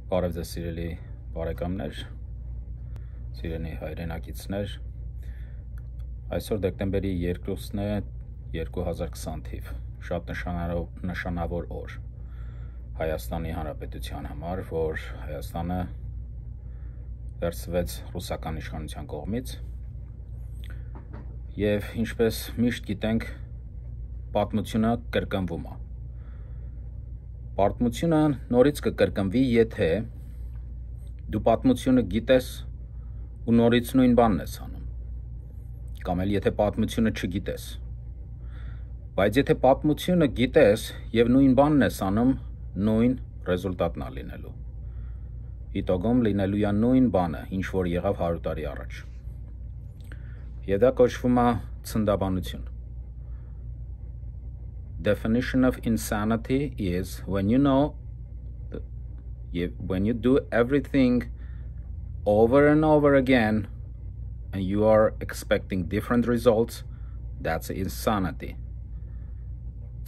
Բարև ձեզ սիրելի բարեկամներ, սիրելի հայրենակիցներ, այսօր դեկտեմբերի 2-ն է 2020 թիվ, շատ նշանավոր օր Հայաստանի Հանրապետության համար, որ Հայաստանը վերցվեց ռուսական իշխանության կողմից և ինչպես միշտ գիտենք, պատմությունը կրկնվում է։ Պատմությունը նորից կկրկնվի, եթե դու պատմությունը գիտես ու նորից նույն բանն ես անում, կամ էլ եթե պատմությունը չգիտես։ Բայց եթե պատմությունը գիտես և նույն բանն ես անում, նույն ռեզուլտատն է լինելու։ Հետագում լինելու է նույն բանը, ինչ որ եղավ 100 տարի առաջ։ Եվ դա կոչվում է ցնդաբանություն։ Definition of insanity is when you do everything over and over again and you are expecting different results, that's insanity.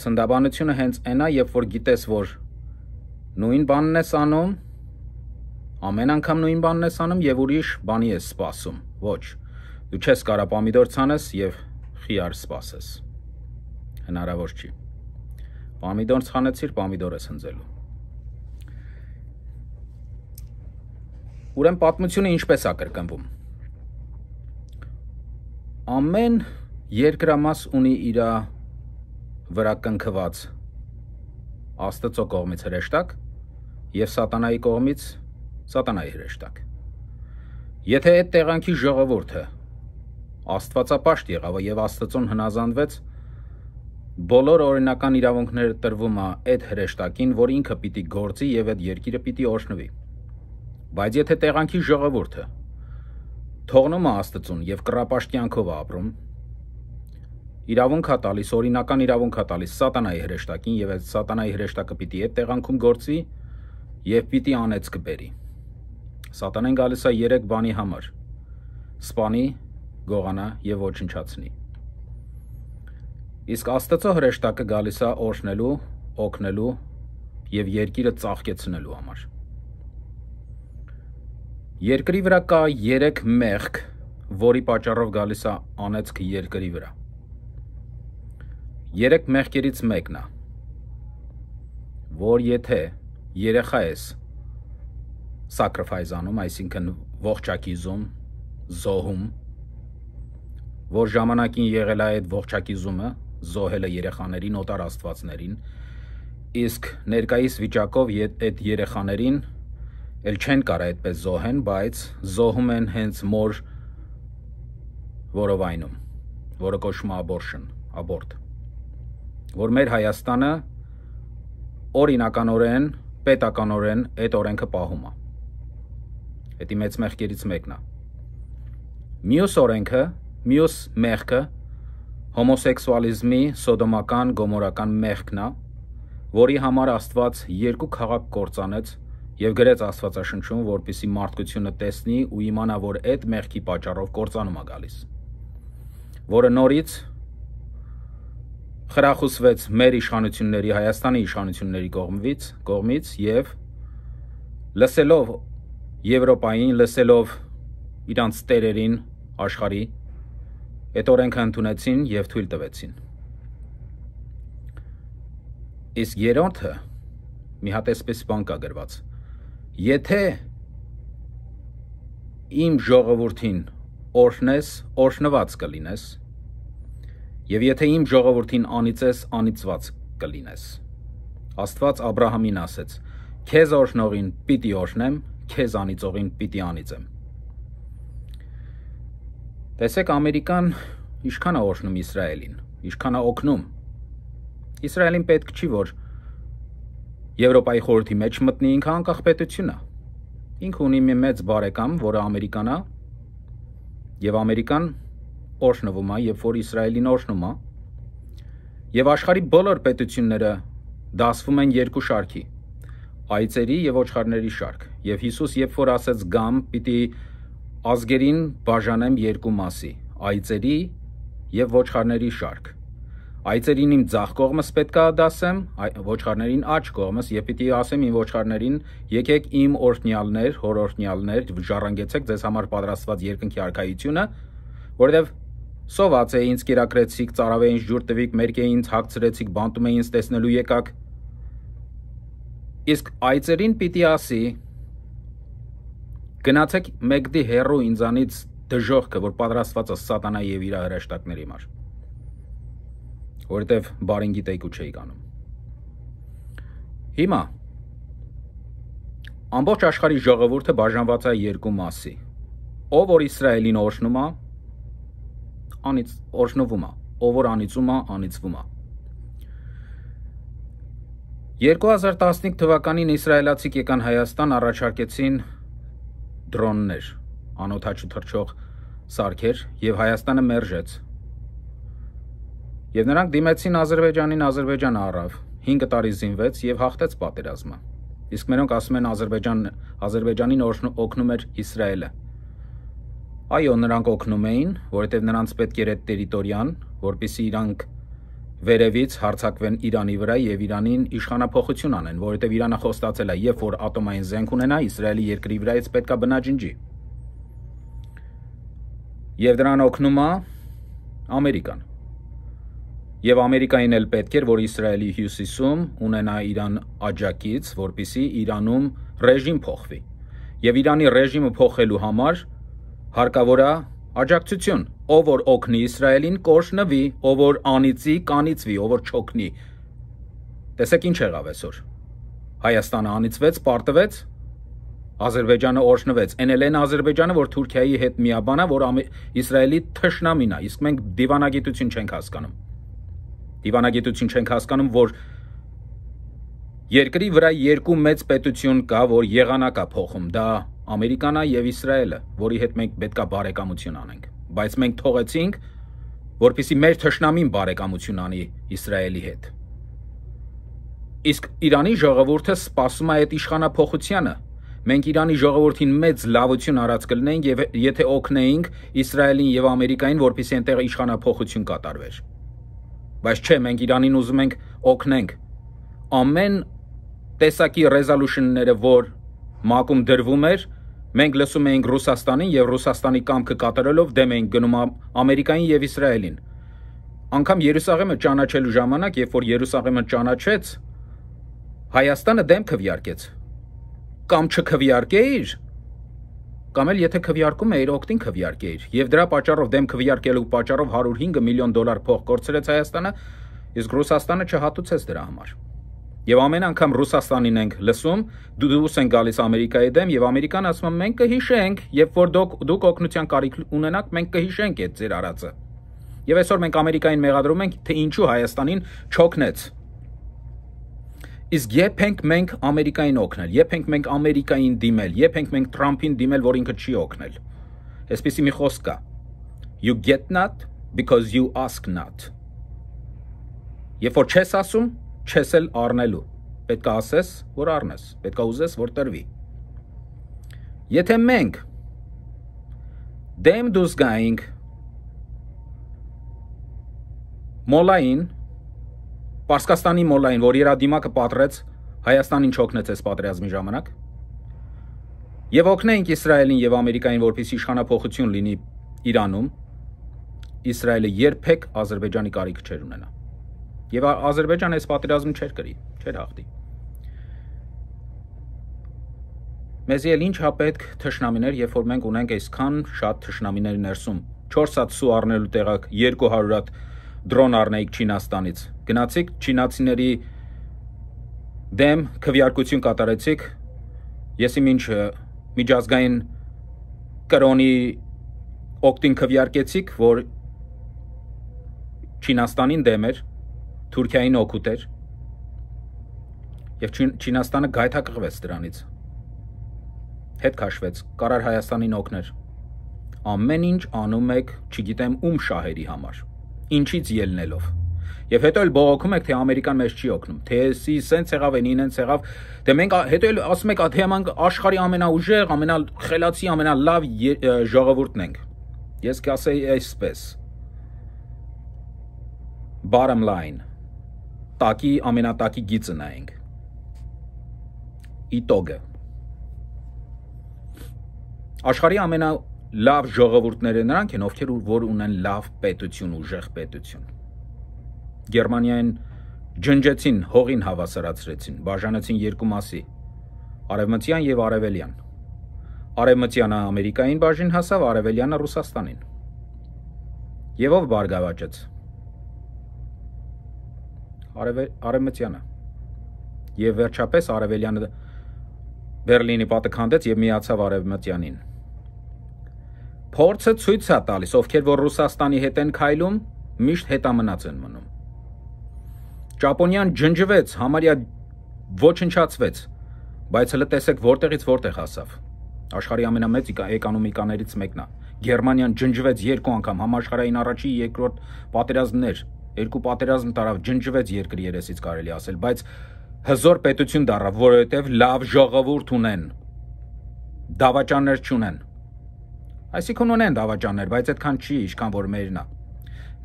Ցնդաբանությունը հենց այն է, երբ որ գիտես, որ նույն բանն ես անում, ամեն անգամ նույն բանն ես անում և ուրիշ բանի ես սպասում։ Ոչ, դու չես կարա պամիդոր ցանես և խիար սպասես։ Հնարավոր չի։ Պամիդոր ցանեցիր, պամիդոր ես հնձելու։ Ուրեմն պատմությունը ինչպես է կրկնվում։ Ամեն երկրամաս ունի իր վրա կնքված Աստծո կողմից հրեշտակ և սատանայի կողմից սատանայի հրեշտակ։ Եթե այդ տեղանքի ժողովուրդը աստվածապաշտ եղավ և Աստծուն հնազանդվեց, բոլոր օրինական իրավունքները տրվում է այդ հրեշտակին, որ ինքը պիտի գործի և այդ երկիրը պիտի օրհնվի։ Բայց եթե տեղանքի ժողովուրդը թողնում է Աստծուն և կռապաշտյանքով ապրում, իրավունք է տալիս, օրինական իրավունք է տալիս սատանայի հրեշտակին և այդ սատանայի հրեշտակը պիտի այդ տեղանքում գործի և պիտի անեծք բերի։ Սատանան գալիս է 3 բանի համար՝ սպանի, գողանա և ոչնչացնի։ Իսկ Աստծո հրեշտակը գալիս է օրհնելու, օգնելու և երկիրը ծաղկեցնելու համար։ Երկրի վրա կա 3 մեղք, որի պատճառով գալիս է անեծքը երկրի վրա։ 3 մեղքերից մեկն է, որ եթե երեխա ես sacrifice անում, այսինքն ողջակիզում, զոհում, որ ժամանակին եղել է այդ ողջակիզումը, զոհելը երեխաներին, օտար աստվածներին, իսկ ներկայիս վիճակով այդ երեխաներին էլ չեն կարա այդպես զոհեն, բայց զոհում են հենց մոր որովայնում, որը կոչվում է abortion, abort, որ մեր Հայաստանը օրինականորեն, պետականորեն այդ օրենքը պահում է։ Էդի մեծ մեղքերից մեկն է։ Մյուս օրենքը, մյուս մեղքը հոմոսեքսուալիզմի սոդոմական, գոմորական մեղքն է, որի համար Աստված 2 քաղաք կործանեց և գրեց Աստվածաշնչում, որպեսզի մարդկությունը տեսնի ու իմանա, որ այդ մեղքի պատճառով կործանում է գալիս, որը նորից խրախուսվեց մեր իշխանությունների, Հայաստանի իշխանությունների կողմից և լսելով Եվրոպային, լսելով իրանց տերերին աշխարհի, այդ օրենքը ընդունեցին և թույլ տվեցին։ Իսկ երրորդը մի հատ էսպես բան կա գրված. եթե իմ ժողովրդին օրհնես, օրհնված կլինես, և եթե իմ ժողովրդին անիծես, անիծված կլինես։ Աստված Աբրահամին ասեց. քեզ օրհնողին պիտի օրհնեմ, քեզ անիծողին պիտի անիծեմ։ Տեսեք, Ամերիկան ինչքան է օրհնում Իսրայելին, ինչքան է օգնում։ Իսրայելին պետք չի, որ Եվրոպայի խորհրդի մեջ մտնի, ինքը անկախ պետություն է։ Ինքը ունի մի մեծ բարեկամ, որը Ամերիկան է, և Ամերիկան օրհնվում է, երբ որ Իսրայելին օրհնում է, և աշխարհի բոլոր պետությունները դասվում են 2 շարքի՝ այծերի և ոչխարների շարք։ Եվ Հիսուս երբ որ ասեց գամ, պիտի ազգերին բաժանեմ 2 մասի՝ այծերի և ոչխարների շարք։ Այծերին իմ ձախ կողմս պետք է դասեմ, ոչխարներին աջ կողմս, եւ պիտի ասեմ իմ ոչխարներին, եկեք իմ օրհնյալներ, հորօրհնյալներ, ժառանգեցեք ձեզ համար պատրաստված երկնքի արքայությունը, որովհետեւ սոված է ինձ կերակրեցիք, ծարավ է ինձ ջուր տվիք, մերկ է ինձ հագցրեցիք, բանտում է ինձ տեսնելու եկաք։ Իսկ այծերին պիտի ասի, գնացեք մեկդի հերու ինձանից դժողքը, որ պատրաստված է սատանայի եւ իր հրեշտակների համար։ Որովհետև բարին գիտեիք ու չէիք անում։ Հիմա ամբողջ աշխարհի ժողովուրդը բաժանված է երկու մասի։ Ով որ Իսրայելին օրհնում է, օրհնվում է, ով որ անիծում է, անիծվում է։ 2015 թվականին իսրայելացիք եկան Հայաստան, առաջարկեցին դրոններ, անօդաչու թռչող սարքեր եւ Հայաստանը մերժեց։ Եվ նրանք դիմեցին Ադրբեջանին, Ադրբեջանը առավ, 5 տարի զինվեց եւ հաղթեց պատերազմը։ Իսկ մերոնք ասում են Ադրբեջանին օգնում էր Իսրայելը։ Այո, նրանք օգնում էին, որովհետեւ նրանց պետք էր այդ տերիտորիան, որպեսզի իրանք վերևից հարձակվեն Իրանի վրա եւ Իրանին իշխանափոխություն անեն, որովհետեւ Իրանը խոստացել է, երբ որ ատոմային զենք ունենա, Իսրայելի երկրի վրայից պետքա բնաջնջի։ Եվ դրան օգնում է Ամերիկան։ Եվ Ամերիկային էլ պետք էր, որ Իսրայելի հյուսիսում ունենա Իրան աջակից, որպեսզի Իրանում ռեժիմ փոխվի։ Եվ Իրանի ռեժիմը փոխելու համար հարկավոր է աջակցություն, ով որ օգնի Իսրայելին, կօրհնվի, ով որ անիծի, կանիծվի, ով որ չօգնի։ Տեսեք ինչ եղավ այսօր։ Հայաստանը անիծվեց, պարտվեց, Ադրբեջանը օրհնվեց։ Էն Ադրբեջանը, որ Թուրքիայի հետ միաբան է, որ Իսրայելի թշնամին է, իսկ մենք դիվանագիտություն չենք հասկանում։ Դիվանագիտություն չենք հասկանում, որ երկրի վրա երկու մեծ պետություն կա, որ եղանակ է փոխում, դա Ամերիկան է եւ Իսրայելը, որի հետ մենք պետքա բարեկամություն անենք, բայց մենք թողեցինք, որպեսզի մեր թշնամին բարեկամություն անի Իսրայելի հետ։ Իսկ Իրանի ժողովուրդը սպասում է այդ իշխանափոխությանը։ Մենք Իրանի ժողովրդին մեծ լավություն արած կլինենք եւ եթե օգնեինք Իսրայելին եւ Ամերիկային, որպեսզի այնտեղ իշխանափոխություն կատարվեր։ Բայց չէ, մենք Իրանին ուզում ենք օգնենք։ Ամեն տեսակի ռեզոլյուշնները, որ ՄԱԿ-ում դրվում էր, մենք լսում էինք Ռուսաստանին եւ Ռուսաստանի կամքը կատարելով դեմ էինք գնում Ամերիկային եւ Իսրայելին։ Անկամ Երուսաղեմը ճանաչելու ժամանակ, երբ որ Երուսաղեմը ճանաչեց, Հայաստանը դեմ քվեարկեց։ Կամ չքվեարկեիր, կամ էլ եթե քվեարկում էիր, օգտին քվեարկեիր։ Եվ դրա պատճառով դեմ քվեարկելու պատճառով $105 միլիոն փող կորցրեց Հայաստանը, իսկ Ռուսաստանը չհատուցեց դրա համար։ Եվ ամեն անգամ Ռուսաստանին ենք լսում, դուրս են գալիս Ամերիկայի դեմ, եւ Ամերիկան ասում է մենք կհիշենք, երբ որ դուք օգնության կարիք ունենաք, մենք կհիշենք այդ ձեր արածը։ Եվ այսօր մենք Ամերիկային մեղադրում ենք, թե ինչու Հայաստանին չօգնեց։ Իսկ երբ ենք մենք Ամերիկային օգնել, երբ ենք մենք Ամերիկային դիմել, երբ ենք մենք Թրամփին դիմել, որ ինքը չի օգնել։ Այսպիսի մի խոսք կա. You get not because you ask not։ Երբ որ չես ասում, չես էլ առնելու։ Պետք է ասես, որ առնես, պետք է ուզես, որ տրվի։ Եթե մենք դեմ դուրս գայինք մոլային, Պարսկաստանի մոլային, որ իր դիմակը պատրեց, Հայաստանին չօգնեց այս պատերազմի ժամանակ, եւ օգնենք Իսրայելին եւ Ամերիկային, որպեսզի իշխանափոխություն լինի Իրանում, Իսրայելը երբեք Ադրբեջանի կարիքը չէր ունենա։ Եվ Ադրբեջանը այս պատերազմը չէր կրի, չէր հաղթի։ Մեզ էլ ինչ հա պետք թշնամիներ, երբ որ մենք ունենք այսքան շատ թշնամիներ ներսում, 4 հատ սու առնելու տեղակ 200 հատ դրոն առնեիք Չինաստանից, գնացիք չինացիների դեմ քվեարկություն կատարեցիք, ես իմ ինչ միջազգային կրոնի օգտին քվեարկեցիք, որ Չինաստանին դեմ էր, Թուրքիային օգուտ էր, եւ Չինաստանը գայթակղվեց դրանից, հետ քաշվեց, կարար Հայաստանին օգներ, ամեն ինչ անում եք, չգիտեմ ում շահերի համար, ինչից ելնելով, եւ հետո էլ բողոքում եք, թե Ամերիկան մեզ չի օգնում, թե սենց եղավ, ինենց եղավ, թե մենք հետո էլ ասում եք, թե մենք աշխարհի ամենաուժեղ, ամենախելացի, ամենալավ ժողովուրդն ենք։ Ես կասեի այսպես։ bottom line, տակի ամենատակի գիծը նայենք, իտոգը, աշխարհի ամենալավ ժողովուրդները նրանք են, ովքեր որ ունեն լավ պետություն, ուժեղ պետություն, Գերմանիային ջնջեցին, հողին հավասարացրեցին, բաժանեցին երկու մասի, արևմտյան և արևելյան, արևմտյանը Ամերիկային բաժին հասավ, արևելյանը Ռուսաստանին, և ով բարգավաճեց, արևմտյանը, և վերջապես արևելյանը Բերլինի պատը քանդեց և միացավ արևմտյանին, փորձը ցույց է տալիս, ովքեր որ Ռուսաստանի հետ են քայլում, միշտ հետամնաց են մնում, Ճապոնիան ջնջվեց, համարյա ոչնչացվեց, բայց հələ տեսեք որտեղից որտեղ հասավ, աշխարհի ամենամեծ էկոնոմիկաներից մեկն է, Գերմանիան ջնջվեց երկու անգամ, համաշխարհային առաջի, երկրորդ պատերազմներ, երկու պատերազմ տարավ, ջնջվեց երկրի երեսից կարելի ասել, բայց հզոր պետություն դառավ, որովհետև լավ ժողովուրդ ունեն, դավաճաններ չունեն, այսինքն ունեն դավաճաններ, բայց այդքան չի, ինչքան որ մերն է,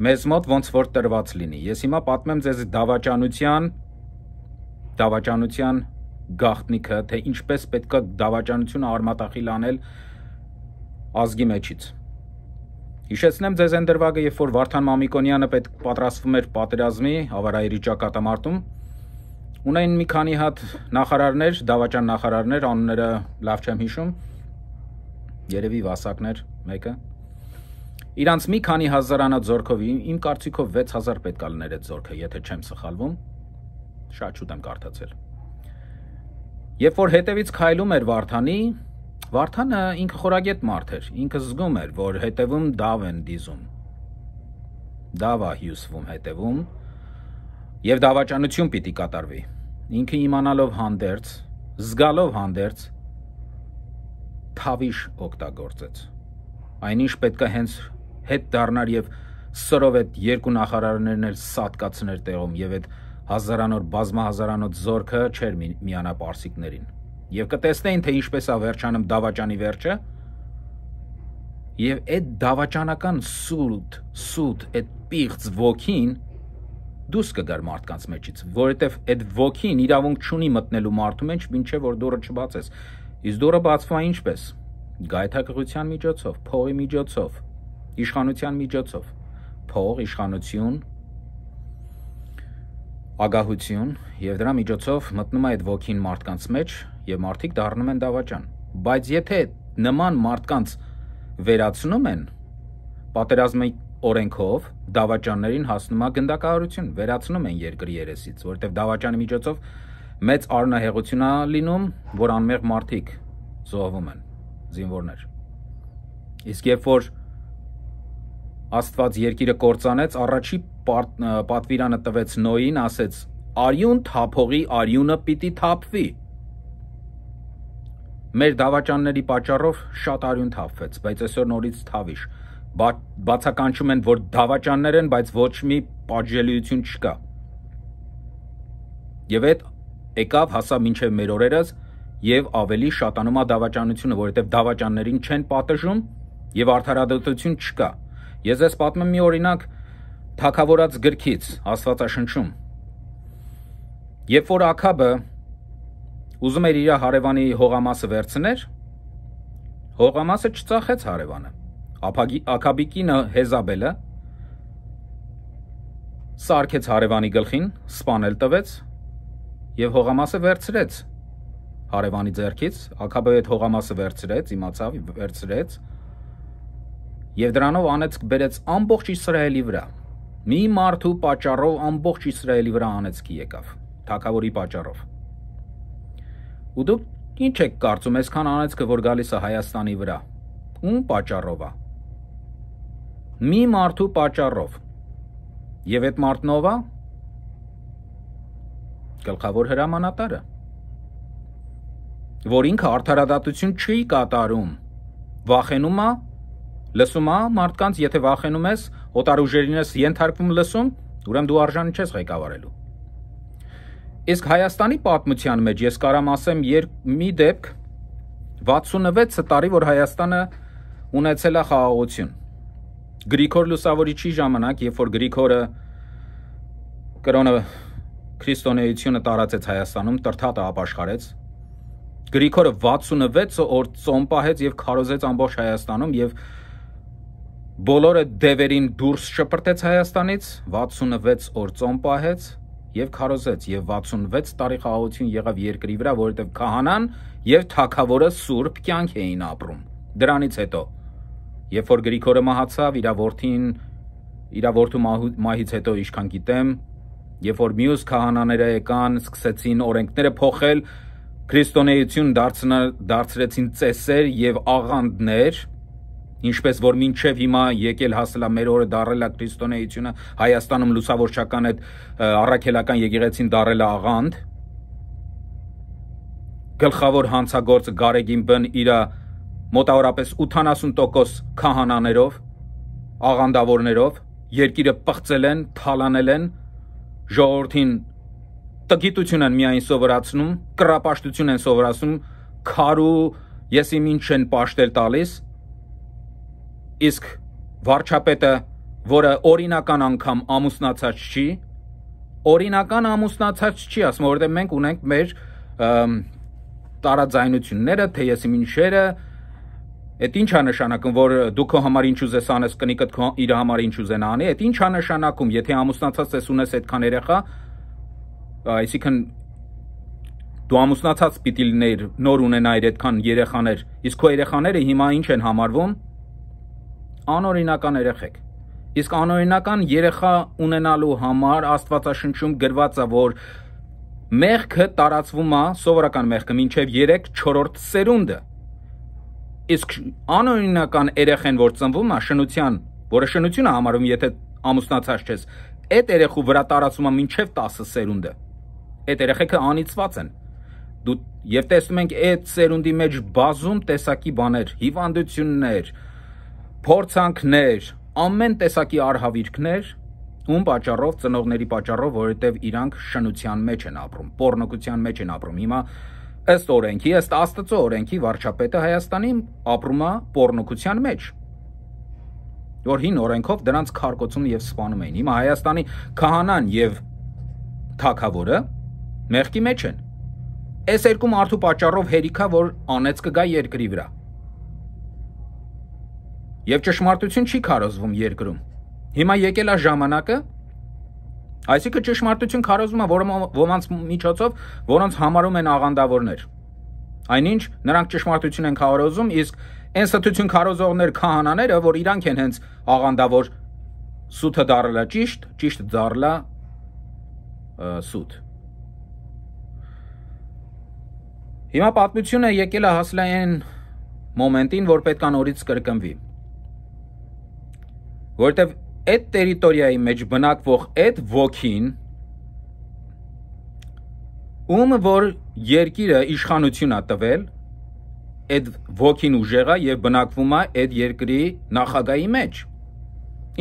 մեզ մոտ ոնց որ տրված լինի, ես հիմա պատմեմ ձեզ դավաճանության գաղտնիքը, թե ինչպես պետք է դավաճանությունը արմատախիլ անել ազգի մեջից, հիշեցնեմ ձեզ այն դրվագը, երբ որ Վարդան Մամիկոնյանը պատրաստվում էր պատերազմի Ավարայրի ճակատամարտում, ունեն մի քանի հատ նախարարներ, դավաճան նախարարներ, անունները լավ չեմ հիշում, երևի Վասակներ մեկը, իրանց մի քանի հազարանոց զորքով, իմ կարծիքով 6000 պետք է լիներ այդ զորքը, եթե չեմ սխալվում, շատ շուտ եմ կարդացել, երբ որ հետևից քայլում էր Վարդանի, Վարդանը ինքը խորագետ մարդ էր, ինքը զգում էր, որ հետևում դավ են դիզում, դավ է հյուսվում հետևում, և դավաճանություն պիտի կատարվի, ինքը իմանալով հանդերձ, զգալով հանդերձ, թավիշ օգտագործեց, այնինչ պետք է հենց հետ դառնար և սրով այդ երկու նախարարներն էլ սատկացներ տեղում և այդ հազարանոց, բազմահազարանոց զորքը չէր միանա պարսիկներին, և կտեսնեին, թե ինչպես է վերջանում դավաճանի վերջը, և այդ դավաճանական սուտ, այդ պիղծ ոգին դուրս կգար մարդկանց մեջից, որովհետև այդ ոգին իրավունք չունի մտնելու մարդու մեջ, մինչև որ դուռը չբացես, իսկ դուռը բացվում է ինչպես, գայթակղության միջոցով, փողի միջոցով, իշխանության միջոցով, փող, իշխանություն, ագահություն և դրա միջոցով մտնում է այդ ոգին մարդկանց մեջ և մարդիկ դառնում են դավաճան, բայց եթե նման մարդկանց վերացնում են, պատերազմի օրենքով դավաճաններին հասնում է գնդակահարություն, վերացնում են երկրի երեսից, որովհետև դավաճանի միջոցով մեծ արնահեղություն է լինում, որ անմեղ մարդիկ զոհվում են, զինվորներ, իսկ երբ որ Աստված երկիրը կործանեց, առաջի պատվիրանը տվեց Նոյին, ասեց, արյուն թափողի արյունը պիտի թափվի, մեր դավաճանների պատճառով շատ արյուն թափվեց, բայց այսօր նորից թավիշ, բացականչում են, որ դավաճաններ են, բայց ոչ մի պատժելիություն չկա, և այդ եկավ հասավ մինչև մեր օրերս և ավելի շատանում է դավաճանությունը, որովհետև դավաճաններին չեն պատժում և արդարադատություն չկա, ես ձեզ պատմեմ մի օրինակ թագավորաց գրքից, Աստվածաշնչում, երբ որ Աքաբը ուզում էր իր հարևանի հողամասը վերցներ, հողամասը չծախեց հարևանը, Աքաբի կինը Հեզաբելը սարքեց հարևանի գլխին, սպանել տվեց և հողամասը վերցրեց հարևանի ձեռքից, Աքաբը այդ հողամասը վերցրեց, իմացավ, վերցրեց և դրանով անեծք բերեց ամբողջ Իսրայելի վրա, մի մարդու պատճառով ամբողջ Իսրայելի վրա անեծքի եկավ, թագավորի պատճառով, ու դուք ինչ եք կարծում, այսքան անեծքը, որ գալիս է Հայաստանի վրա, ում պատճառով է, մի մարդու պատճառով, և այդ մարդն ով է, գլխավոր հրամանատարը, որ ինքը արդարադատություն չի կատարում, վախենում է, լսում է մարդկանց, եթե վախենում ես, օտարուժերին ես ենթարկվում լսում, ուրեմն դու արժանի չես ղեկավարելու։ Իսկ Հայաստանի պատմության մեջ ես կարամ ասեմ մի դեպք 66 տարի, որ Հայաստանը ունեցել է խաղաղություն։ Գրիգոր Լուսավորիչի ժամանակ, երբ որ Գրիգորը կրոնը քրիստոնեությունը տարածեց Հայաստանում, տրթատը ապաշխարեց։ Գրիգորը 66 օր ծոմ պահեց եւ քարոզեց ամբողջ Հայաստանում եւ բոլորը դևերին դուրս շպրտեց Հայաստանից, 66 օր ծոմ պահեց եւ քարոզեց եւ 66 տարի խաղաղություն եղավ երկրի վրա, որովհետեւ քահանան եւ թագավորը սուրբ կյանք էին ապրում։ Դրանից հետո, երբ որ Գրիգորը մահացավ, իր որդու մահից հետո ինչքան գիտեմ, երբ որ մյուս քահանաները եկան, սկսեցին օրենքները փոխել, քրիստոնեություն դարձրեցին ծեսեր եւ աղանդներ, ինչպես որ մինչև հիմա եկել հասել է մեր օրը դարել է քրիստոնեությունը, Հայաստանում լուսավորչական այդ առաքելական եկեղեցին դարել է աղանդ, գլխավոր հանցագործը Գարեգին իր մոտավորապես 80% քահանաներով, աղանդավորներով, երկիրը պղծել են, թալանել են, ժողովրդին տգիտություն են միայն սովորացնում, կռապաշտություն են սովորացնում, քարու եսիմինչ են պաշտել տալիս, իսկ վարչապետը, որը օրինական անգամ ամուսնացած չի, ասում, որովհետև մենք ունենք մեր տարաձայնությունները, թե եսիմինչերը, այդ ինչ է նշանակում, որ դու քո համար ինչ ուզես անես, կնիկդ իր համար ինչ ուզեն անի, այդ ինչ է նշանակում, եթե ամուսնացած ես ունես այդքան երեխա, այսինքն դու ամուսնացած պիտի լինեիր, նոր ունենայիր այդքան երեխաներ, իսկ քո երեխաները հիմա ինչ են համարվում, անօրինական երեխեք, իսկ անօրինական երեխա ունենալու համար Աստվածաշնչում գրված է, որ մեղքը տարածվում է, սովորական մեղքը մինչև 3-4 սերունդը, իսկ անօրինական երեխեն, որ ծնվում է շնության, որը շնություն է համարվում, եթե ամուսնացած չես, այդ երեխու վրա տարածվում է մինչև 10 սերունդը, այդ երեխեքը անիծված են, եւ տեսնում ենք այդ սերունդի մեջ բազում տեսակի բաներ, հիվանդություններ, փորձանքներ, ամեն տեսակի արհավիրքներ, ում պատճառով, ծնողների պատճառով, որովհետև իրանք շնության մեջ են ապրում, պոռնոկության մեջ են ապրում։ Հիմա ըստ օրենքի, ըստ Աստծո օրենքի վարչապետը Հայաստանի ապրում է պոռնոկության մեջ, որ հին օրենքով դրանց քարկոծում եւ սպանում էին։ Հիմա Հայաստանի քահանան եւ թագավորը մեղքի մեջ են։ Այս երկու մարդու պատճառով հերիքա, որ անեց կգա երկրի վրա։ Եվ ճշմարտություն չի քարոզվում երկրում։ Հիմա եկել է ժամանակը, այսինքն ճշմարտություն քարոզվում է ոմանց միջոցով, որոնց համարում են աղանդավորներ։ Այնինչ նրանք ճշմարտություն են քարոզում, իսկ այն ստություն քարոզողներ քահանաները, որ իրանք են հենց աղանդավոր, սուտը դառել է ճիշտ, ճիշտը դառել է սուտ։ Հիմա պատմությունը եկել է հասել է այն մոմենտին, որ պետք է նորից կրկնվի։ Որովհետև այդ տերիտորիայի մեջ բնակվող այդ ոգին, ում որ երկիրը իշխանություն է տվել, այդ ոգին ուժեղա եւ բնակվում է այդ երկրի նախագահի մեջ,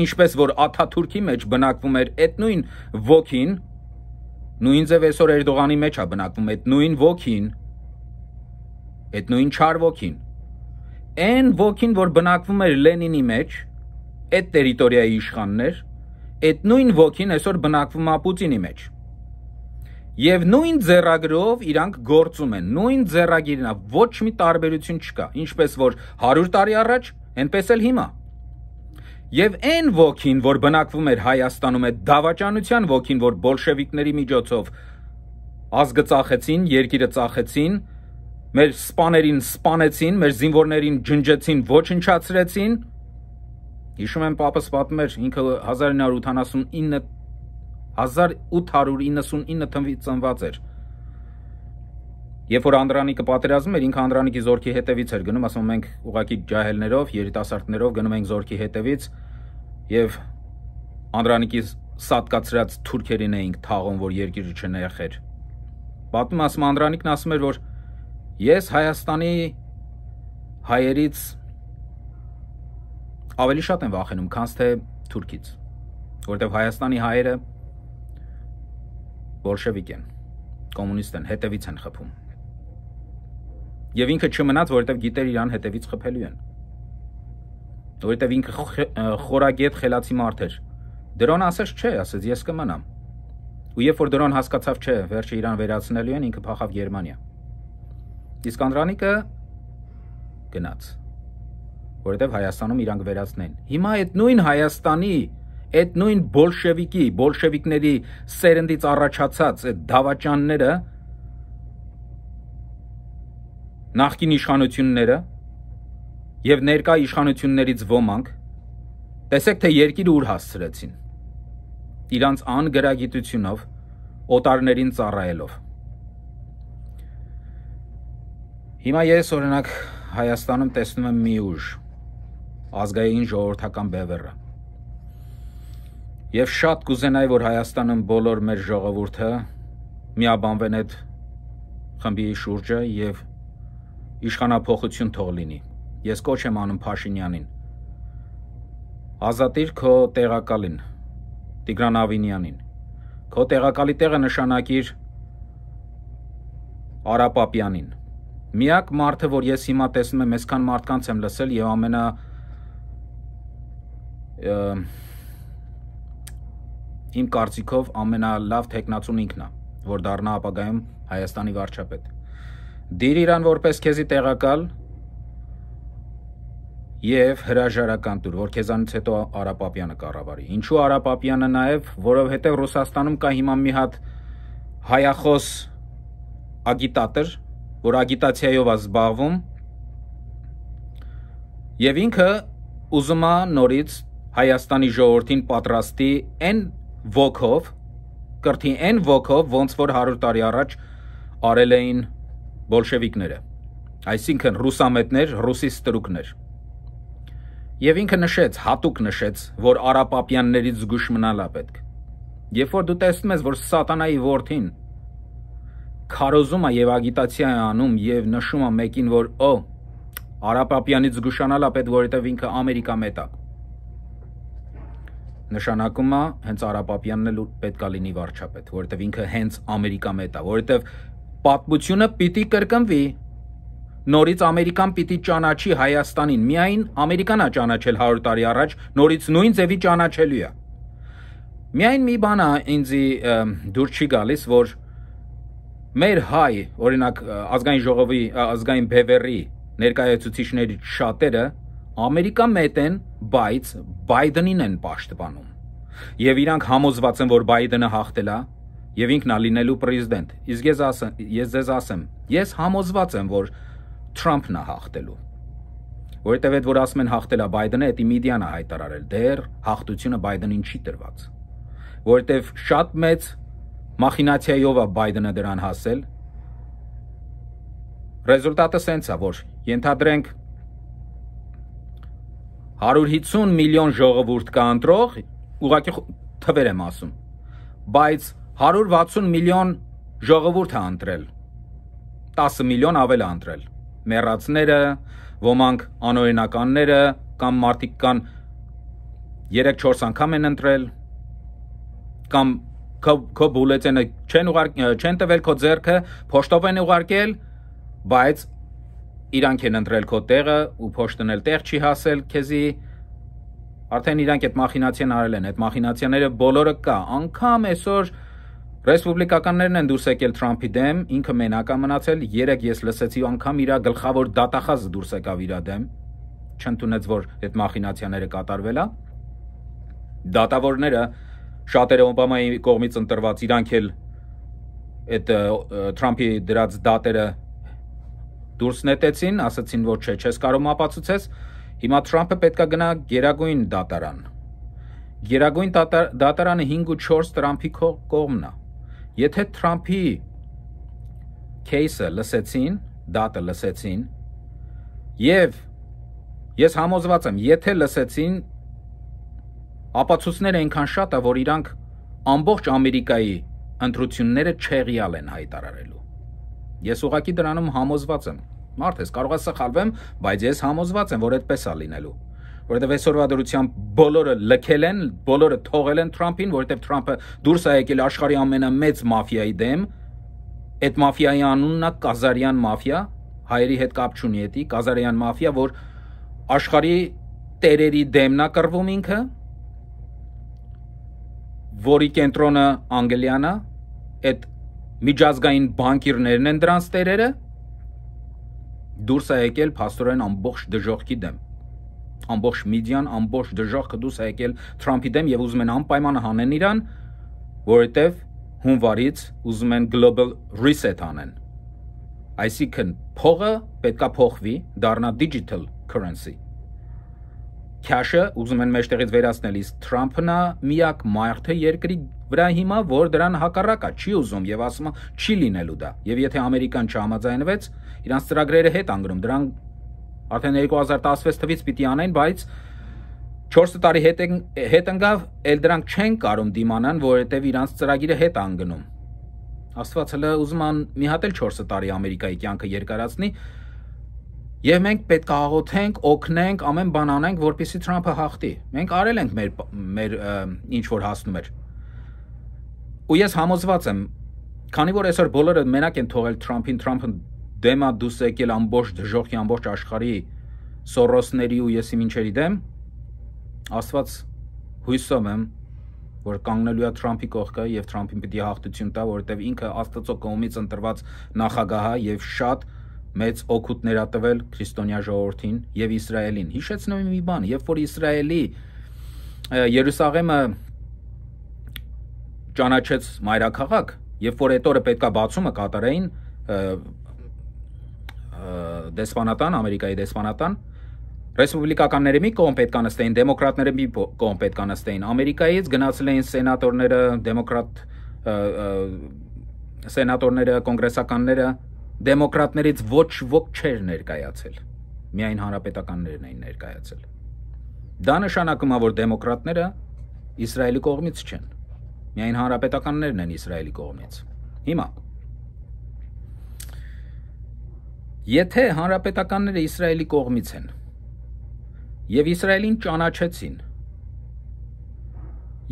ինչպես որ Աթաթուրքի մեջ բնակվում էր այդ նույն ոգին, նույն ձև այսօր Էրդողանի մեջ է բնակվում այդ նույն ոգին, այդ նույն չար ոգին, այն ոգին, որ բնակվում էր Լենինի մեջ, այդ տերիտորիայի իշխաններ, այդ նույն ոգին այսօր բնակվում է Պուտինի մեջ։ Եվ նույն ձեռագրով իրանք գործում են, նույն ձեռագիրն է, ոչ մի տարբերություն չկա, ինչպես որ 100 տարի առաջ, այնպես էլ հիմա։ Եվ այն ոգին, որ բնակվում էր Հայաստանում, այդ դավաճանության ոգին, որ բոլշևիկների միջոցով ազգը ծախեցին, երկիրը ծախեցին, մեր սպաներին սպանեցին, մեր զինվորներին ջնջեցին, ոչնչացրեցին, հիշում եմ պապս պատմում էր, ինքը 1899 թվականին ծնված էր։ Երբ որ Անդրանիկը պատերազմում էր, ինքը Անդրանիկի զորքի հետևից էր գնում, ասում մենք ուղղակի ջահելներով, երիտասարդներով գնում ենք զորքի հետևից եւ Անդրանիկի սատկացրած թուրքերին էինք թաղում, որ երկիրը չներխեր։ Պատմում ասում Անդրանիկն ասում էր, որ ես Հայաստանի հայերից ավելի շատ են վախենում, քան թե թուրքից, որտեղ Հայաստանի հայերը բոլշևիկ են, կոմունիստ են, հետևից են խփում։ Եվ ինքը չմնաց, որովհետև գիտեր իրան հետևից խփելու են։ Որովհետև ինքը խորագետ խելացի մարդ էր։ Դրոն ասեց չէ, ասեց ես կմնամ։ Ու երբ որ դրան հասկացավ, չէ, վերջը իրան վերացնելու են, ինքը փախավ Գերմանիա։ Իսկ Անդրանիկը գնաց, որովհետև Հայաստանում իրանք վերացնեն։ Հիմա այդ նույն Հայաստանի, այդ նույն բոլշևիկների սերնդից առաջացած այդ դավաճանները, նախկին իշխանությունները եւ ներկա իշխանություններից ոմանք, տեսեք թե երկիրը ուր հասցրեցին։ Իրանց անգրագիտությունով, օտարներին ծառայելով։ Հիմա ես օրինակ Հայաստանում տեսնում եմ մի ուժ, ազգային ժողովրդական բևեռը։ Եվ շատ կուզենայի, որ Հայաստանում բոլոր մեր ժողովուրդը միաբանվեն այդ խմբի շուրջը եւ իշխանափոխություն թող լինի։ Ես կոչ եմ անում Փաշինյանին։ Ազատիր քո տեղակալին, Տիգրան Ավինյանին։ Քո տեղակալի տեղը նշանակիր Արա Պապյանին։ Միակ մարդը, որ ես հիմա տեսնում եմ, այսքան մարդկանց եմ լսել եւ իմ կարծիքով ամենալավ թեկնածուն ինքն է, որ դառնա ապագայում Հայաստանի վարչապետ։ Դիր իրան որպես քեզի տեղակալ եւ հրաժարական տուր, որ քեզանից հետո Արա Պապյանը կառավարի։ Ինչու Արա Պապյանը նաեւ, որովհետեւ Ռուսաստանում կա հիմա մի հատ հայախոս ագիտատոր, որ ագիտացիայով է զբաղվում եւ ինքը ուզում է նորից Հայաստանի ժողովրդին պատրաստի այն ոգով, կրթի այն ոգով, ոնց որ 100 տարի առաջ արել էին բոլշևիկները, այսինքն ռուսամետներ, ռուսի ստրուկներ։ Եվ ինքը նշեց, հատուկ նշեց, որ Արա Պապյաններից զգույշ մնալա պետք։ Երբ որ դու տեսնում ես, որ սատանայի որդին քարոզում է եւ ագիտացիա է անում եւ նշում է մեկին, որ Արա Պապյանից զգուշանալա պետք, որովհետեւ ինքը Ամերիկա մետ է։ Նշանակում է հենց Արա Պապյանն էլ պետք է լինի վարչապետ, որովհետեւ ինքը հենց Ամերիկա մետ է, որովհետեւ պատմությունը պիտի կրկնվի։ Նորից Ամերիկան պիտի ճանաչի Հայաստանին, միայն Ամերիկան է ճանաչել 100 տարի առաջ, նորից նույն ձևի ճանաչելու է։ Միայն մի բան է ինձ դուր չի գալիս, որ մեր հայ, օրինակ ազգային ժողովի, ազգային բևեռի ներկայացուցիչների շատերը Ամերիկա մետ են, բայց Բայդենին են պաշտպանում։ Եվ իրանք համոզված են, որ Բայդենը հաղթել է եւ ինքն է լինելու պրեզիդենտ։ Իսկ ես ձեզ ասեմ, ես համոզված եմ, որ Թրամփն է հաղթելու, որովհետև այդ որ ասում են հաղթել է Բայդենը, դա Միդիան է հայտարարել, դեռ հաղթությունը Բայդենին չի տրված, որովհետև շատ մեծ մախինացիայով է Բայդենը դրան հասել։ Ռեզուլտատը սենց է, որ ենթադրենք 150 միլիոն ժողովուրդ կա ընտրող, ուղղակի թվեր եմ ասում, բայց 160 միլիոն ժողովուրդ է ընտրել, 10 միլիոն ավել է ընտրել, մեռածները, ոմանք անօրինականները, կամ մարդիկ կան 3-4 անգամ են ընտրել, կամ քո բուլետենը չեն տվել քո ձեռքը, փոշտով են ուղարկել, բայց իրանք են ընտրել քո տեղը ու փոշտն էլ տեղ չի հասել քեզի, արդեն իրանք այդ մախինացիան արել են, այդ մախինացիաները բոլորը կա, անգամ այսօր ռեսպուբլիկականներն են դուրս եկել Թրամփի դեմ, ինքը մենակ է մնացել, երեք ես լսեցի անգամ իր գլխավոր դատախազը դուրս եկավ իր դեմ, չընդունեց, որ այդ մախինացիաները կատարվել է, դատավորները շատերը Օբամայի կողմից ընտրված, իրանք էլ այդ Թրամփի դրած դատերը դուրս նետեցին, ասացին, որ չէ, չես կարող ապացուցես, հիմա Թրամփը պետք է գնա գերագույն դատարան։ Գերագույն դատարանը 5 ու 4 Թրամփի կողմն է։ Եթե Թրամփի кейսը լսեցին, դատը լսեցին, եւ ես համոզված եմ, եթե լսեցին, ապացույցները այնքան շատ է, որ իրանք ամբողջ Ամերիկայի ընտրությունները չեղյալ են հայտարարելու։ Ես ուղղակի դրանում համոզված եմ։ Մարդ ես, կարող է սխալվեմ, բայց ես համոզված եմ, որ այդպես է լինելու։ Որովհետև այսօրվա դրությամբ բոլորը լքել են, բոլորը թողել են Թրամփին, որովհետև Թրամփը դուրս է եկել աշխարհի ամենամեծ մաֆիայի դեմ։ Այդ մաֆիայի անունն է Կազարյան մաֆիա, հայերի հետ կապ չունի էդի, Կազարյան մաֆիա, որ աշխարհի տերերի դեմն է կռվում ինքը, որի կենտրոնը Անգլիան է, այդ միջազգային բանկիրներն են դրանց տերերը, դուրս է եկել փաստորեն ամբողջ դժոխքի դեմ։ Ամբողջ միդիան, ամբողջ դժոխքը դուրս է եկել Թրամփի դեմ եւ ուզում են անպայման հանեն իրան, որովհետեւ հունվարից ուզում են global reset անեն։ Այսինքն փողը պետքա փոխվի, դառնա digital currency։ Cash-ը ուզում են մեջտեղից վերացնել, իսկ Թրամփն է միակ մարդը երկրի վրա հիմա, որ դրան հակառակ է, չի ուզում եւ ասում է չի լինելու դա։ Եվ եթե Ամերիկան չհամաձայնվեց, իրանց ծրագրերը հետ անգնում, դրան արդեն 2016 թվից պիտի անեն, բայց 4 տարի հետ ընկավ, ել դրանք չեն կարող դիմանան, որովհետեւ իրանց ծրագիրը հետ անգնում։ Աստված հələ ուզում են մի հատ էլ 4 տարի Ամերիկայի կյանքը երկարացնի, եւ մենք պետք է աղոթենք, օգնենք, ամեն բան անենք, որպեսզի Թրամփը հաղթի։ Մենք արել ենք մեր ինչ որ հասնում էր։ Ու ես համոզված եմ, քանի որ այսօր բոլորը մենակ են թողել Թրամփին, Թրամփը դեմա դուս եկել ամբողջ դժոխքի, ամբողջ աշխարհի Սորոսների ու եսի մինչերի դեմ, Աստված հույսով եմ, որ կանգնելու է Թրամփի կողքը եւ Թրամփին պիտի հաղթություն տա, որովհետեւ ինքը Աստծո կողմից ընտրված նախագահ է եւ շատ մեծ օգուտներ ա տվել քրիստոնյա ժողովրդին եւ Իսրայելին։ Հիշեցնում եմ մի բան, երբ որ Իսրայելի Երուսաղեմը ճանաչեց մայրաքաղաք, երբ որ այդ օրը պետքա բացումը կատարեին դեսպանատան, Ամերիկայի դեսպանատան, ռեսպուբլիկականները մի կողմ պետք է նստեին, դեմոկրատները մի կողմ պետք է նստեին։ Ամերիկայից գնացել էին սենատորները, դեմոկրատ սենատորները, կոնգրեսականները, դեմոկրատներից ոչ ոք չէր ներկայացել։ Միայն հանրապետականներն էին ներկայացել։ Դա նշանակում է, որ դեմոկրատները Իսրայելի կողմից չեն։ Միայն հանրապետականներն են Իսրայելի կողմից։ Հիմա եթե հանրապետականները Իսրայելի կողմից են եւ Իսրայելին ճանաչեցին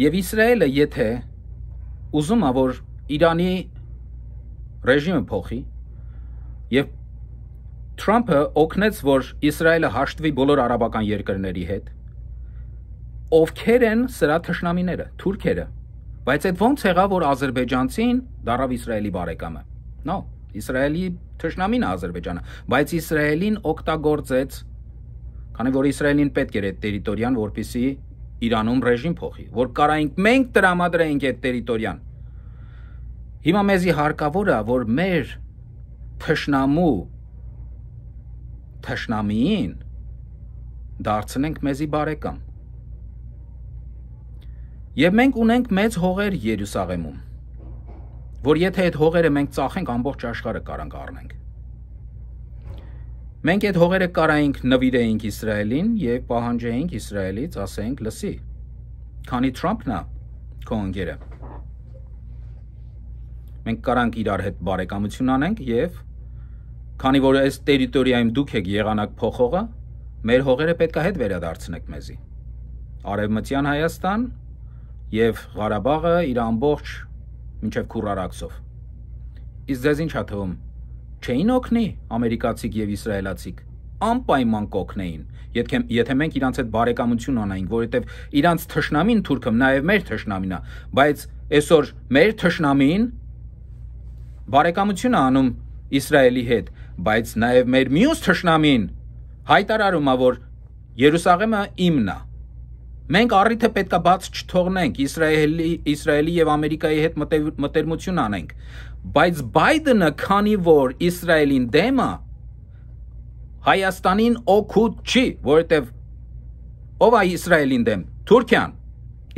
եւ Իսրայելը եթե ուզում է որ Իրանի ռեժիմը փոխի եւ Թրամփը օգնեց որ Իսրայելը հաշտվի բոլոր արաբական երկրների հետ ովքեր են սրա թշնամիները թուրքերը բայց այդ ոնց եղավ որ ադրբեջանցին դարավ Իսրայելի բարեկամը նո Իսրայելի թշնամին է Ադրբեջանը բայց Իսրայելին օգտագործեց քանի որ Իսրայելին պետք էր այդ տերիտորիան որպեսզի Իրանում ռեժիմ փոխի որ կարայինք մենք տրամադրենք այդ տերիտորիան հիմա մեզի հարկավոր է որ մեր թշնամիին դարձնենք մեզի բարեկամ եւ մենք ունենք մեծ հողեր Երուսաղեմում որ եթե այդ հողերը մենք ծախենք ամբողջ աշխարհը կարանք առնենք մենք այդ հողերը կարայինք նվիրեինք Իսրայելին եւ պահանջեինք Իսրայելից ասենք լսի քանի Թրամփն է քո ընկերը մենք կարանք իրար հետ բարեկամություն անենք եւ քանի որ այս տերիտորիայում դուք եք եղանակ փոխողը մեր հողերը պետք է հետ վերադարձնեք մեզի Արևմտյան Հայաստան եւ Ղարաբաղը իր ամբողջ մինչև Քուրարաքսով իսկ ձեզ ինչ է թվում չէին օգնի ամերիկացիք եւ իսրայելացիք անպայման կօգնեին եթե մենք իրանց հետ բարեկամություն անայինք որովհետեւ իրանց թշնամին թուրքը նաեւ մեր թշնամին է բայց այսօր մեր թշնամին բարեկամություն է անում Իսրայելի հետ բայց նաեւ մեր մյուս թշնամին հայտարարում է որ Երուսաղեմը իմն է մենք առիթը պետքա բաց չթողնենք Իսրայելի եւ Ամերիկայի հետ մտերմություն անենք բայց Բայդենը քանի որ Իսրայելին դեմ է Հայաստանին օգուտ չի որովհետեւ ով է Իսրայելին դեմ Թուրքիան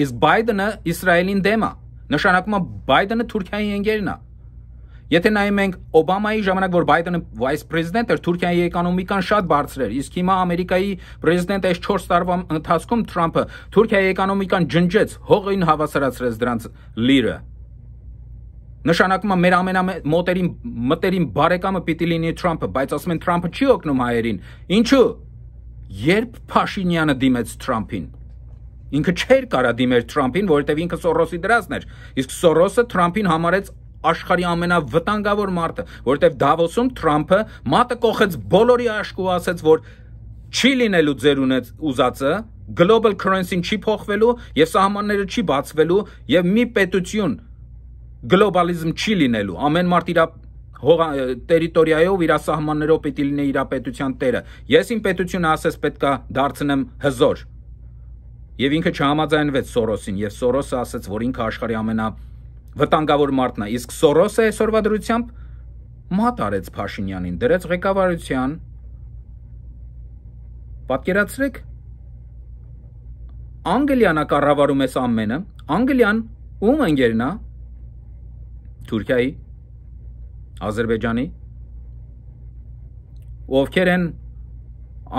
իսկ Բայդենը Իսրայելին դեմ է նշանակում է Բայդենը Թուրքիայի ընկերն է Եթե նայում ենք Օբամայի ժամանակ որ Բայդենը վայս պրեզիդենտ էր Թուրքիայի էկոնոմիկան շատ բարձր էր իսկ հիմա Ամերիկայի պրեզիդենտը այս 4 տարվա ընթացքում Թրամփը Թուրքիայի էկոնոմիկան ջնջեց հողին հավասարացրեց դրանց լիրը Նշանակում է մեր ամենամտերիմ բարեկամը պիտի լինի Թրամփը բայց ասում են Թրամփը չի օգնում հայերին ինչու երբ Փաշինյանը դիմեց Թրամփին ինքը չէր կարա դիմեր Թրամփին որովհետև ինքը Սորոսի դրածն էր իսկ Սորոսը Թրամփին համարեց աշխարհի ամենավտանգավոր մարդը, որովհետև Դավոսում Թրամփը մատը կողեց բոլորի աշկու ասեց, որ չի լինելու ձեր ուզածը, global currency-ն չի փոխվելու եւ սահմանները չի բացվելու եւ մի պետություն գլոբալիզմ չի լինելու ամեն մարդ իր տերիտորիայով իր սահմաններով պիտի լինի իր պետության տերը ես իմ պետությունը ասես պետքա դարձնեմ հզոր եւ ինքը չհամաձայնվեց Սորոսին եւ Սորոսը ասաց որ ինքը աշխարհի ամենավտանգավոր մարդն է իսկ Սորոսը այսօրվա դրությամբ մատ արեց Փաշինյանին դրեց ղեկավարության պատկերացրեք Անգլիան կառավարում էս ամենը Անգլիան ում ընկերն է Թուրքիայի Ադրբեջանի ովքեր են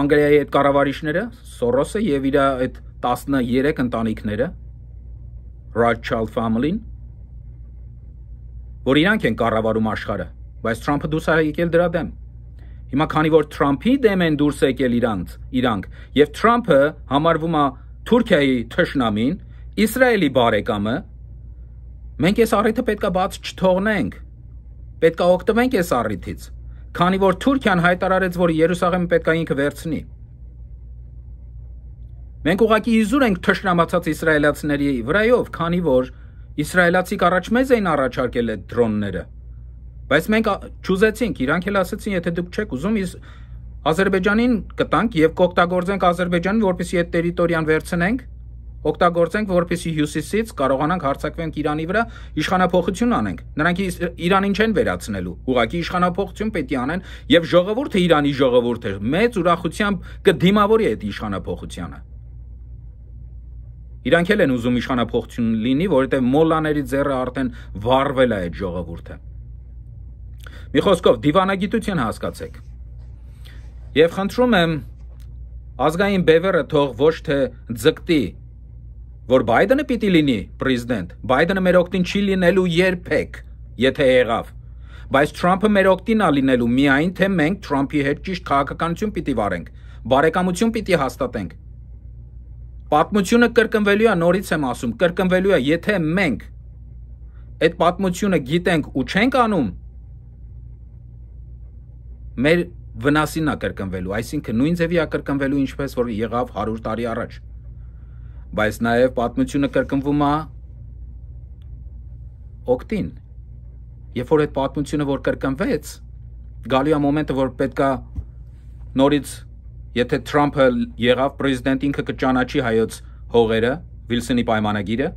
Անգլիայի այդ կառավարիչները Սորոսը եւ իր այդ 13 ընտանիքները Rothschild family-ն որ իրանք են կառավարում աշխարհը բայց Թրամփը դուրս է եկել դրա դեմ հիմա քանի որ Թրամփի դեմ են դուրս եկել իրանք եւ Թրամփը համարվում է Թուրքիայի թշնամին Իսրայելի բարեկամը մենք այս առիթը պետքա բաց չթողնենք պետքա օգտվենք այս առիթից քանի որ Թուրքիան հայտարարեց որ Երուսաղեմը պետքա ինքը վերցնի մենք ուղղակի իզուր ենք թշնամացած իսրայելացիների վրայով քանի որ իսրայելացիք առաջ մեզ էին առաջարկել այդ դրոնները բայց մենք ճուզեցինք իրանք էլ ասացին եթե դուք չեք ուզում Ադրբեջանին կտանք եւ կօգտագործենք Ադրբեջանին որպեսզի այդ տերիտորիան վերցնենք օգտագործենք որպեսզի հյուսիսից կարողանանք հարձակվենք Իրանի վրա իշխանապողություն անենք նրանք Իրանին չեն վերացնելու ուղղակի իշխանապողություն պետք է անեն եւ ժողովուրդը Իրանի ժողովուրդը մեծ ուրախությամբ կդիմավորի այդ իշխանապողությանը իրանք էլ են ուզում իշխանապողություն լինի որովհետեւ մոլլաների ձեռը արդեն վառվել է այդ ժողովուրդը մի խոսքով դիվանագիտություն հասկացեք Եվ խնդրում եմ ազգային բևերը թող ոչ թե ձգտի որ Բայդենը պիտի լինի պրեզիդենտ Բայդենը մեր օգտին չի լինելու երբեք եթե եղավ բայց Թրամփը մեր օգտին է լինելու միայն թե մենք Թրամփի հետ ճիշտ քաղաքականություն պիտի վարենք բարեկամություն պիտի հաստատենք պատմությունը կրկնվելու է նորից եմ ասում կրկնվելու է եթե մենք այդ պատմությունը գիտենք ու չենք անում մեր վնասին է կրկնվելու, այսինքն նույն ձևի է կրկնվելու ինչպես որ եղավ 100 տարի առաջ։ Բայց նաև պատմությունը կրկնվում է օգտին։ Երբ որ այդ պատմությունը որ կրկնվեց, գալու է մոմենտը որ պետքա նորից եթե Թրամփը եղավ պրեզիդենտ ինքը կճանաչի հայոց հողերը, Վիլսոնի պայմանագիրը,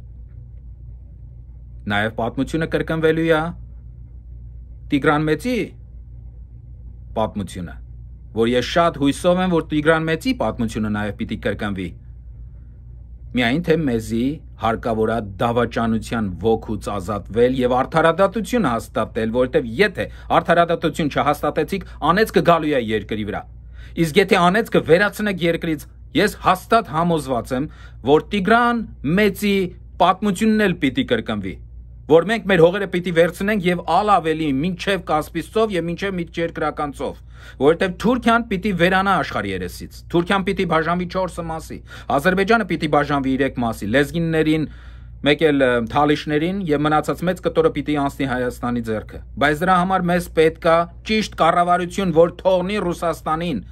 նաև պատմությունը կրկնվելու է Տիգրան Մեծի պատմությունը, որ ես շատ հույսով եմ, որ Տիգրան Մեծի պատմությունը նաև պիտի կրկնվի։ Միայն թե մեզի հարկավոր է դավաճանության ոգուց ազատվել եւ արդարադատություն հաստատել, որովհետեւ եթե արդարադատություն չհաստատեցիք, անեծքը գալու է երկրի վրա։ Իսկ եթե անեծքը վերացնեք երկրից, ես հաստատ համոզված եմ, որ Տիգրան Մեծի պատմությունն էլ պիտի կրկնվի։ Որ մենք մեր հողերը պիտի վերցնենք եւ ալավելի մինչեւ Կասպից ծով եւ մինչեւ միջերկրական ծով, որովհետեւ Թուրքիան պիտի վերանա աշխարհի երեսից։ Թուրքիան պիտի բաժանվի 4 մասի, Ադրբեջանը պիտի բաժանվի 3 մասի, լեզգիններին, մեկ էլ թալիշներին եւ մնացած մեծ կտորը պիտի անցնի Հայաստանի ձեռքը։ Բայց դրա համար մեզ պետքա ճիշտ կառավարություն, որ թողնի Ռուսաստանին։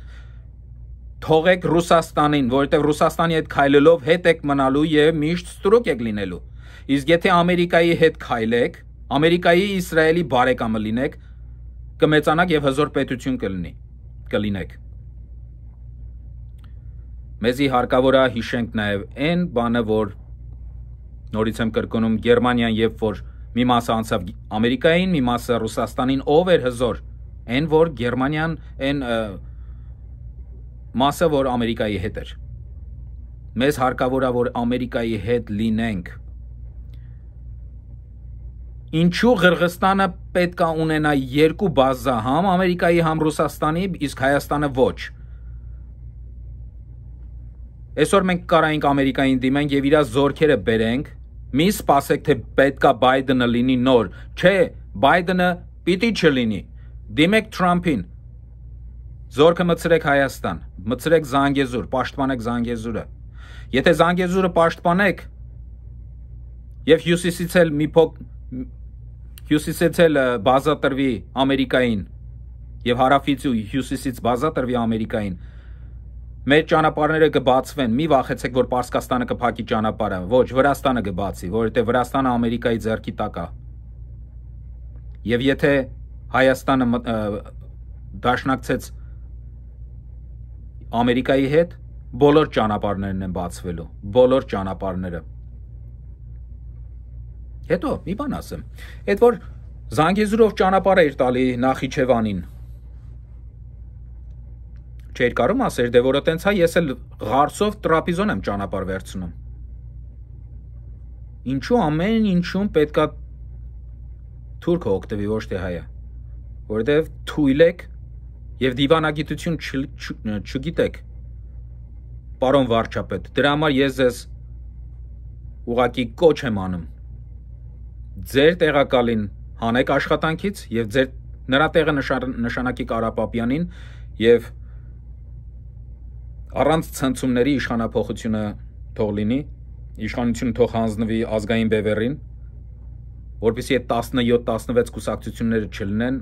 Թողեք Ռուսաստանին, որովհետեւ Ռուսաստանի հետ քայլելով հետ եք մնալու եւ միշտ ստրուկ եք լինելու։ Իսկ եթե Ամերիկայի հետ քայլեք, Ամերիկայի Իսրայելի բարեկամը լինեք, կմեծանաք եւ հզոր պետություն կլինեք։ Մեզի հարկավոր է հիշենք նաեւ այն բանը, որ նորից եմ կրկնում Գերմանիան երբ որ մի մասը անցավ Ամերիկային, մի մասը Ռուսաստանին, ով էր հզոր, այն որ Գերմանիան, այն մասը որ Ամերիկայի հետ էր։ Մեզ հարկավոր է որ Ամերիկայի հետ լինենք։ Ինչու Ղրղստանը պետք է ունենա երկու բազա, համ Ամերիկայի, համ Ռուսաստանի, իսկ Հայաստանը ոչ։ Այսօր մենք կարայինք Ամերիկային դիմենք եւ իր զորքերը բերենք, մի սպասեք թե պետք է Բայդենը լինի նոր, չէ, Բայդենը պիտի չլինի։ Դիմեք Թրամփին։ Զորքը մտցրեք Հայաստան, մտցրեք Զանգեզուր, պաշտպանեք Զանգեզուրը։ Եթե Զանգեզուրը պաշտպանեք եւ հյուսիսից էլ մի փոք Հյուսիսից էլ բազա տրվի Ամերիկային եւ հարավից ու հյուսիսից բազա տրվի Ամերիկային մեր ճանապարհները կբացվեն, մի վախեցեք, որ Պարսկաստանը կփակի ճանապարհը, ոչ, Վրաստանը կբացի, որովհետև Վրաստանը Ամերիկայի ձեռքի տակ է։ Եվ եթե Հայաստանը դաշնակցեց Ամերիկայի հետ, բոլոր ճանապարհներն են բացվելու, բոլոր ճանապարհները։ Հետո մի բան ասեմ, այդ որ Զանգեզուրով ճանապարհ էր տալի Նախիջևանին, չէր կարում ասեր, դե որ տենց է, ես էլ Ղարսով տրապիզոն եմ ճանապարհ վերցնում։ Ինչու ամեն ինչում պետքա թուրքը օգտվի, ոչ թե հայը, որովհետև թույլ եք եւ դիվանագիտություն չգիտեք, պարոն վարչապետ, դրա համար ես ձեզ ուղղակի կոչ եմ անում։ Ձեր տեղակալին հանեք աշխատանքից եւ նրա տեղը նշանակի Կարապապյանին եւ առանց ցնցումների իշխանափոխությունը թող լինի, իշխանությունը թող հանձնվի ազգային բևեռին, որպեսզի այդ 17-16 կուսակցությունները չլինեն,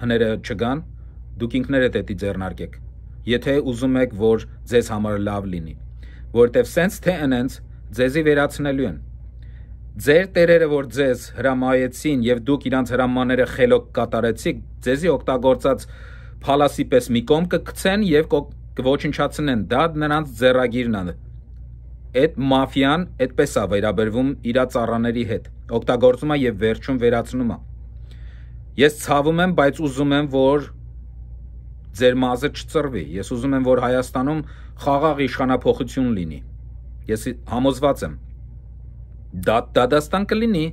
հները չգան, դուք ինքներդ էդի ձեռնարկեք, եթե ուզում եք, որ ձեզ համար լավ լինի, որովհետև սենց թե ընենց ձեզի վերացնելու են։ Ձեր տերերը, որ ձեզ հրամայեցին եւ դուք իրանց հրամանները խելոք կատարեցիք, ձեզի օգտագործած փալասի պես մի կողմ կգցեն եւ կոչնչացնեն, դա նրանց ձեռագիրն է։ Այդ մաֆիան այդպես է վերաբերվում իր ծառաների հետ, օգտագործում է եւ վերջում վերացնում է։ Ես ցավում եմ, բայց ուզում եմ, որ ձեր մազը չծռվի։ Ես ուզում եմ, որ Հայաստանում խաղաղ իշխանափոխություն լինի։ Ես համոզված եմ։ Դատաստան կլինի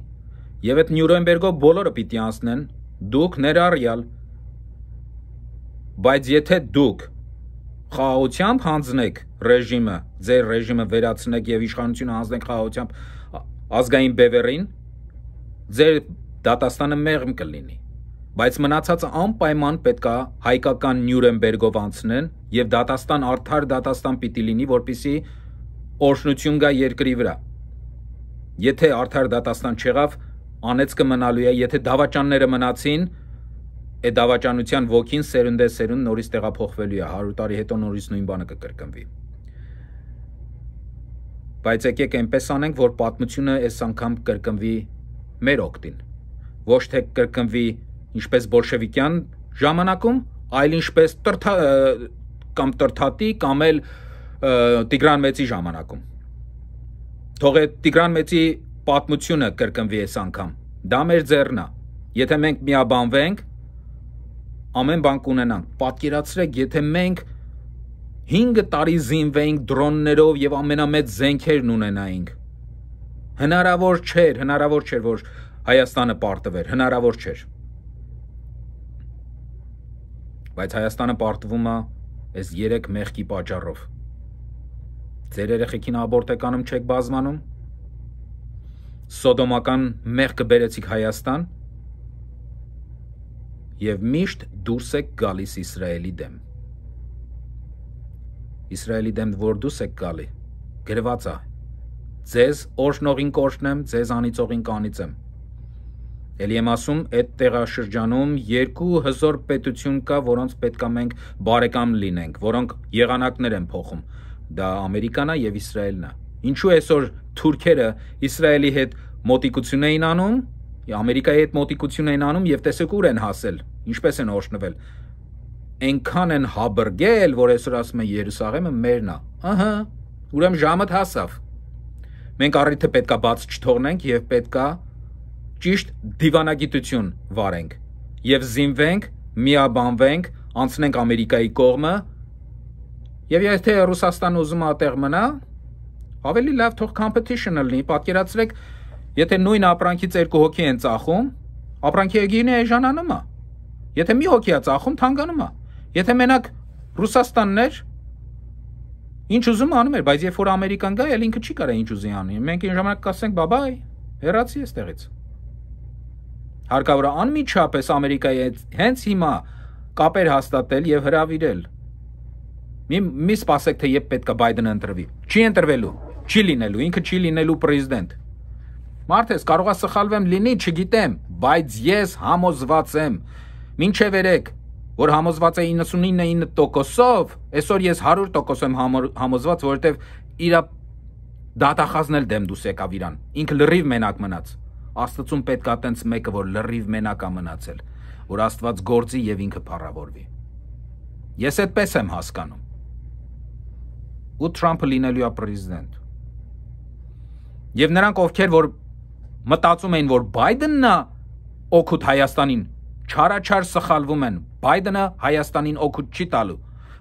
եւ այդ Նյուրնբերգով բոլորը պիտի անցնեն, դուք ներառյալ։ Բայց եթե դուք խաղաղությամբ հանձնեք ռեժիմը, ձեր ռեժիմը վերացնեք եւ իշխանությունը հանձնեք խաղաղությամբ ազգային բևեռին, ձեր դատաստանը մեղմ կլինի։ Բայց մնացածը անպայման պետքա հայկական Նյուրնբերգով անցնեն եւ դատաստան արդար դատաստան պիտի լինի, որպեսզի օրհնություն գա երկրի վրա։ Եթե արդար դատաստան չեղավ, անեծքը մնալու է, եթե դավաճանները մնացին, այդ դավաճանության ոգին սերունդեսերունդ նորից տեղափոխվելու է, 100 տարի հետո նորից նույն բանը կկրկնվի։ Բայց եկեք այնպես անենք, որ պատմությունը այս անգամ կրկնվի մեր օգտին, ոչ թե կրկնվի ինչպես բոլշևիկյան ժամանակում, այլ ինչպես կամ Տրթատի կամ էլ Տիգրան Մեծի ժամանակում։ Թող է Տիգրան Մեծի պատմությունը կրկնվի այս անգամ, դա մեր ձեռն է։ Եթե մենք միաբանվենք, ամեն բան կունենանք։ Պատկերացրեք, եթե մենք 5 տարի զինվեինք դրոններով եւ ամենամեծ զենքերն ունենայինք։ Հնարավոր չէր, որ Հայաստանը պարտվեր, հնարավոր չէր։ Բայց Հայաստանը պարտվում է այս 3 մեղքի պատճառով։ Ձեր երեխեքին աբորտ եք անում, չեք բազմանում։ Սոդոմական մեղքը բերեցիք Հայաստան եւ միշտ դուրս եք գալիս Իսրայելի դեմ։ Իսրայելի դեմ որ դուրս եք գալի, գրված է. ձեզ օրհնողին կօրհնեմ, ձեզ անիծողին կանիծեմ։ Էլի եմ ասում, այդ տեղաշրջանում 2 հզոր պետություն կա, որոնց պետք է մենք բարեկամ լինենք, որոնք եղանակներ են փոխում։ Դա Ամերիկան է եւ Իսրայելն է։ Ինչու այսօր թուրքերը Իսրայելի հետ մոտիկություն էին անում, Ամերիկայի հետ մոտիկություն էին անում եւ տեսեք ուր են հասել, ինչպես են օրհնվել։ Այնքան են հաբրգել, որ այսօր ասում են Երուսաղեմը մերն է։ Ահա, ուրեմն ժամը հասավ։ Մենք առիթը պետքա բաց չթողնենք եւ պետքա ճիշտ դիվանագիտություն վարենք եւ զինվենք, միաբանվենք, անցնենք Ամերիկայի կողմը եւ եթե Ռուսաստանը ուզում է այդտեղ մնա, ավելի լավ թող competition-ը լինի, պատկերացրեք, եթե նույն ապրանքից 2 հոգի են ծախում, ապրանքի գինը էժանանում է։ Եթե մի հոգի է ծախում, թանկանում է։ Եթե մենակ Ռուսաստանն էր, ինչ ուզում անում էր, բայց երբ որ Ամերիկան գա, էլ ինքը չի կարա ինչ ուզի անի։ Մենք այն ժամանակ կասենք բաբայ, հեռացի էստեղից։ Հարկավոր է անմիջապես Ամերիկայի հետ հենց հիմա կապեր հաստատել եւ հրավիրել։ Մի սպասեք, թե երբ պետք է Բայդենը ընտրվի։ Չի ընտրվելու, չի լինելու, ինքը չի լինելու պրեզիդենտ։ Մարդես կարող է սխալվեմ լինի, չգիտեմ, բայց ես համոզված եմ, մինչև երեք, որ համոզված է 99%-ով, այսօր ես 100% եմ համոզված, որովհետև իր դատախազն էլ դեմ դուս եկավ իրան, ինքը լրիվ մենակ մնաց, Աստծուն պետք է տենց մեկը, որ լրիվ մենակ է մնացել, որ Աստված գործի եւ ինքը փառավորվի, ես այդպես եմ հասկանում, ու Թրամփը լինելու է պրեզիդենտ, եւ նրանք ովքեր, որ մտածում էին, որ Բայդենն է օգուտ Հայաստանին, չարաչար սխալվում են, Բայդենը Հայաստանին օգուտ չի տալու,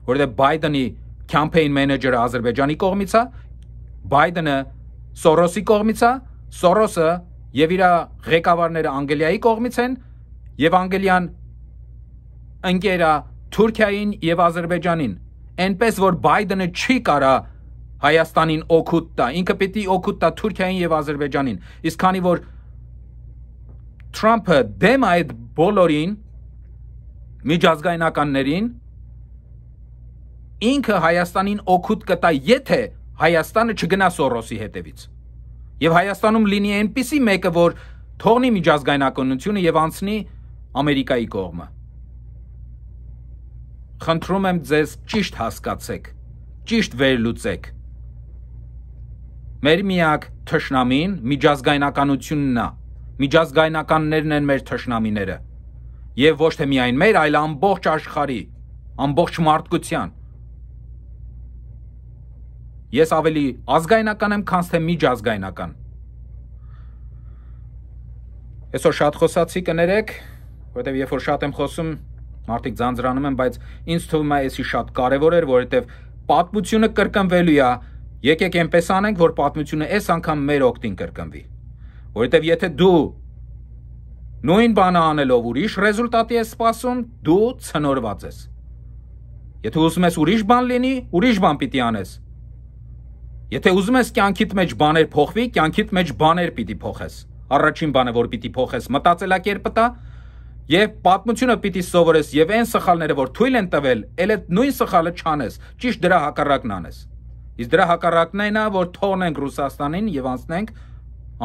որովհետև Բայդենի campaign manager-ը Ադրբեջանի կողմից է, Բայդենը Սորոսի կողմից է, Սորոսը եւ իր ղեկավարները Անգլիայի կողմից են, եւ Անգլիան ընկերա Թուրքիային եւ Ադրբեջանին, այնպես որ Բայդենը չի կարա Հայաստանին օգուտ տա, ինքը պիտի օգուտ տա Թուրքիային եւ Ադրբեջանին, իսկ քանի որ Թրամփը դեմ այդ բոլորին միջազգայնականներին ինքը Հայաստանին օգուտ կտա, եթե Հայաստանը չգնա Սորոսի հետևից եւ Հայաստանում լինի այնպիսի մեկը, որ թողնի միջազգայնականությունը եւ անցնի Ամերիկայի կողմը։ Խնդրում եմ ձեզ ճիշտ հասկացեք, ճիշտ վերլուծեք։ Մեր միակ թշնամին միջազգայնականությունն է, միջազգայնականներն են մեր թշնամիները եւ ոչ թե միայն մեր, այլ ամբողջ աշխարհի, ամբողջ մարդկության։ Ես ավելի ազգայնական եմ, քան թե միջազգայնական։ Այսօր շատ խոսացի կներեք, որովհետեւ երբ որ շատ եմ խոսում, մարդիկ ձանձրանում են, բայց ինձ թվում է էսի շատ կարեւոր էր, որովհետեւ պատմությունը կրկնվելու է, եկեք այնպես անենք, որ պատմությունը այս անգամ մեր օգտին կրկնվի։ Որովհետեւ եթե դու նույն բանը անելով ուրիշ ռեզուլտատի ես սպասում, դու ցնորված ես։ Եթե ուզում ես ուրիշ բան լինի, ուրիշ բան պիտի անես։ Եթե ուզում ես կյանքիդ մեջ բաներ փոխվի, կյանքիդ մեջ բաներ պիտի փոխես։ Առաջին բանը, որ պիտի փոխես, մտածելակերպը տա, եւ պատմությունը պիտի սովորես, եւ այն սխալները, որ թույլ են տվել, էլ այդ նույն սխալը չանես, ճիշտ դրա հակառակն անես։ Իսկ դրա հակառակն այն է, որ թողնենք Ռուսաստանին եւ անցնենք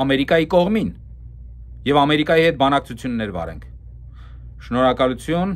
Ամերիկայի կողմին, եւ Ամերիկայի հետ բանակցություններ վարենք։ Շնորհակալություն։